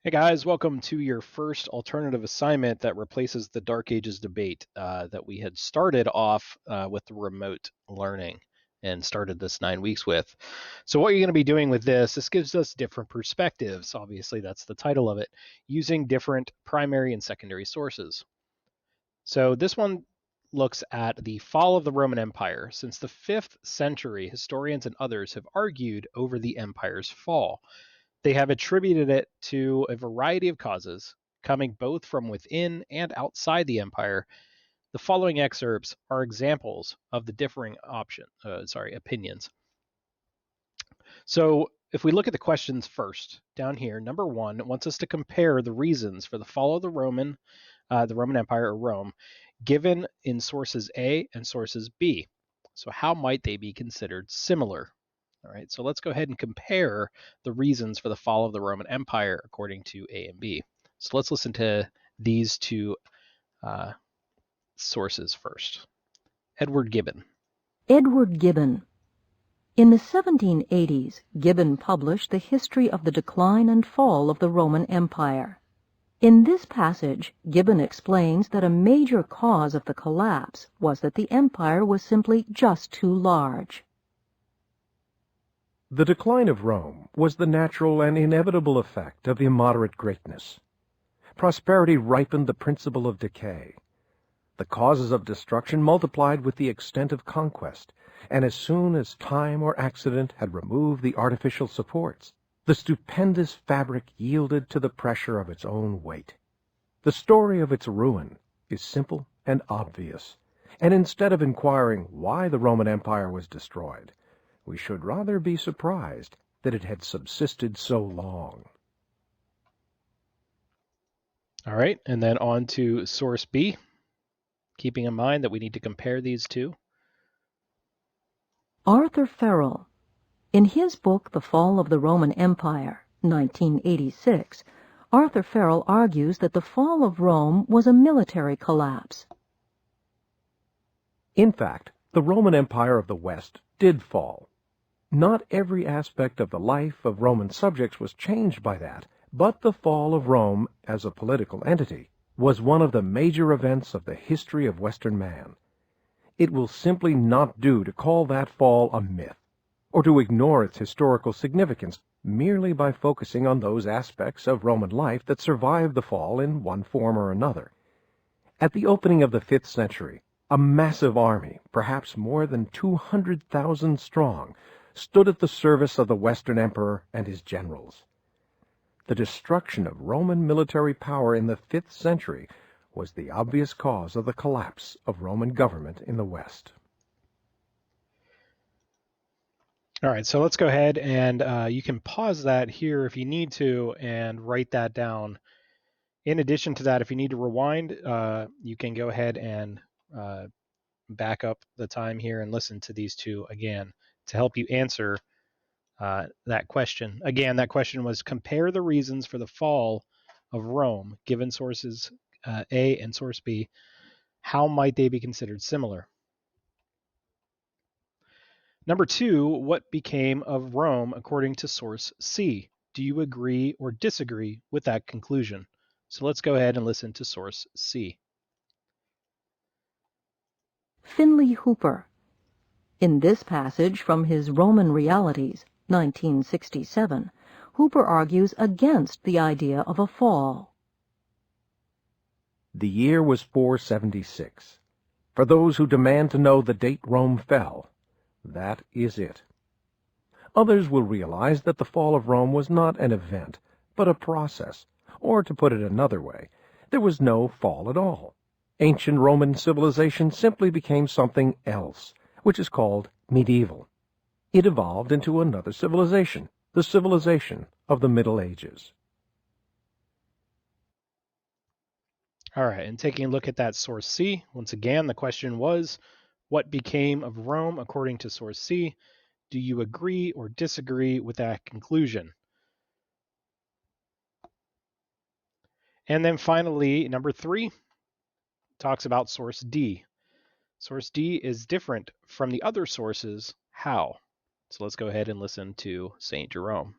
Hey guys, welcome to your first alternative assignment that replaces the Dark Ages debate that we had started off with the remote learning and started this 9 weeks with. So, what you're going to be doing with this gives us different perspectives. Obviously, that's the title of it, using different primary and secondary sources. So, this one looks at the fall of the Roman Empire. Since the 5th century, historians and others have argued over the empire's fall. They have attributed it to a variety of causes, coming both from within and outside the empire. The following excerpts are examples of the differing opinions. So, if we look at the questions first, down here, number one wants us to compare the reasons for the fall of the Roman Empire or Rome, given in sources A and sources B. So, how might they be considered similar? All right, so let's go ahead and compare the reasons for the fall of the Roman Empire according to A and B. So let's listen to these two uh, sources first. Edward Gibbon. Edward Gibbon. In the 1780s, Gibbon published the history of the decline and fall of the Roman Empire. In this passage, Gibbon explains that a major cause of the collapse was that the empire was simply just too large. The decline of Rome was the natural and inevitable effect of immoderate greatness. Prosperity ripened the principle of decay. The causes of destruction multiplied with the extent of conquest, and as soon as time or accident had removed the artificial supports, the stupendous fabric yielded to the pressure of its own weight. The story of its ruin is simple and obvious, and instead of inquiring why the Roman Empire was destroyed, we should rather be surprised that it had subsisted so long. All right, and then on to source B, keeping in mind that we need to compare these two. Arthur Farrell. In his book The Fall of the Roman Empire, 1986, Arthur Farrell argues that the fall of Rome was a military collapse. In fact, the Roman Empire of the West did fall. Not every aspect of the life of Roman subjects was changed by that, but the fall of Rome as a political entity was one of the major events of the history of Western man. It will simply not do to call that fall a myth, or to ignore its historical significance merely by focusing on those aspects of Roman life that survived the fall in one form or another. At the opening of the 5th century, a massive army, perhaps more than 200,000 strong, stood at the service of the Western Emperor and his generals. The destruction of Roman military power in the 5th century was the obvious cause of the collapse of Roman government in the West. All right, so let's go ahead and you can pause that here if you need to and write that down. In addition to that, if you need to rewind, you can go ahead and back up the time here and listen to these two again to help you answer that question. Again, that question was compare the reasons for the fall of Rome, given sources A and source B. How might they be considered similar? Number two, what became of Rome according to source C? Do you agree or disagree with that conclusion? So let's go ahead and listen to source C. Finley Hooper. In this passage from his Roman Realities, 1967, Hooper argues against the idea of a fall. The year was 476. For those who demand to know the date Rome fell, that is it. Others will realize that the fall of Rome was not an event, but a process, or to put it another way, there was no fall at all. Ancient Roman civilization simply became something else, which is called medieval. It evolved into another civilization, the civilization of the Middle Ages. All right, and taking a look at that source C, once again, the question was, what became of Rome according to source C? Do you agree or disagree with that conclusion? And then finally, number three talks about source D. Source D is different from the other sources. How? So let's go ahead and listen to St. Jerome.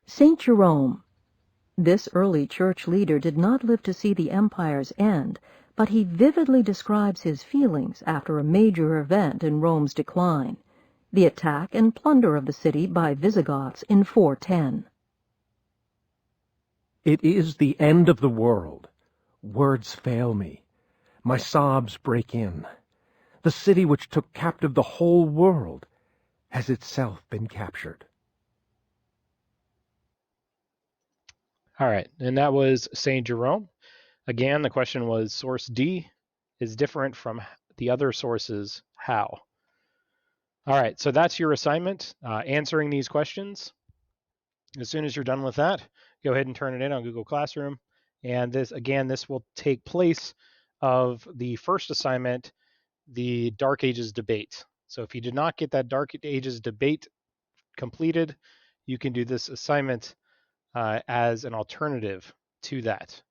St. Jerome. This early church leader did not live to see the empire's end, but he vividly describes his feelings after a major event in Rome's decline, the attack and plunder of the city by Visigoths in 410. It is the end of the world. Words fail me. My sobs break in. The city which took captive the whole world has itself been captured. All right, and that was St. Jerome. Again, the question was source D is different from the other sources. How? All right, so that's your assignment, answering these questions. As soon as you're done with that, go ahead and turn it in on Google Classroom. And this will take place of the first assignment, the Dark Ages debate. So if you did not get that Dark Ages debate completed, you can do this assignment as an alternative to that.